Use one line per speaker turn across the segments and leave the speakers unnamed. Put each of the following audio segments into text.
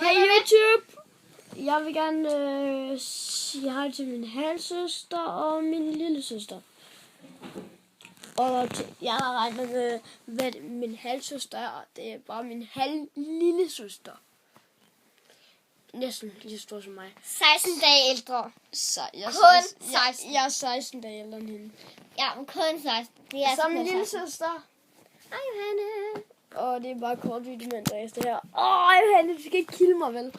Hey YouTube! Jeg vil gerne sige hej til min halvsøster og min lillesøster. Og jeg har regnet med min halvsøster, det er bare min lillesøster. Næsten lige så stor som mig.
16 dage ældre.
Jeg er 16 dage ældre end hende.
Ja, men kun 16. Det er
så min lillesøster. Hej Johanne. Og det er bare kort video med Andreas det her. Johanne, du skal ikke kilde mig, vel?
Nå,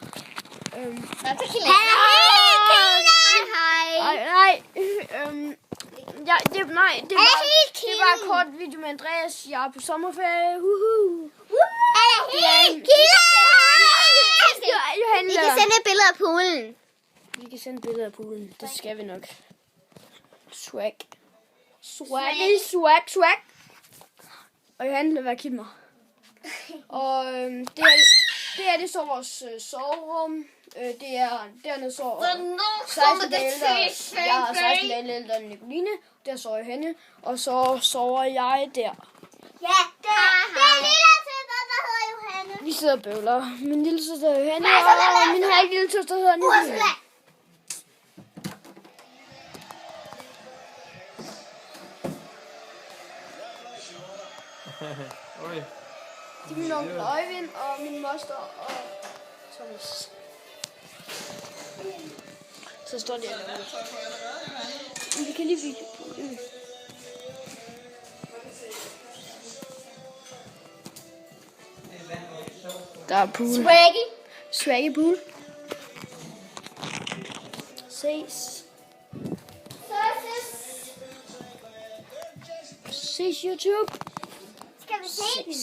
så kilder jeg. Hej.
Nej. Det er bare kort video med Andreas. Jeg er på sommerferie.
Vi kan sende et billede af poolen.
Vi kan sende billeder af poolen. Det skal vi nok. Swag. Og Johanne, lad være kilde mig. Og det er så vores soverum. Det er dernede så 16 dage ældre. Jeg er 16 dage ældre end Nicoline. Der sover Johanne. Og så sover jeg der.
Ja, det er lillesøster, der hedder Johanne.
Vi sidder og bøvler. Min lillesøster hedder Johanne, og min lillesøster hedder Nicoline.
Oj.
Det er min onkel Øjvind og min moster og Thomas. Så står de alle. Vi kan lige vise poolen. Der er pool. Swaggy pool. Ses YouTube.
Skal vi se den?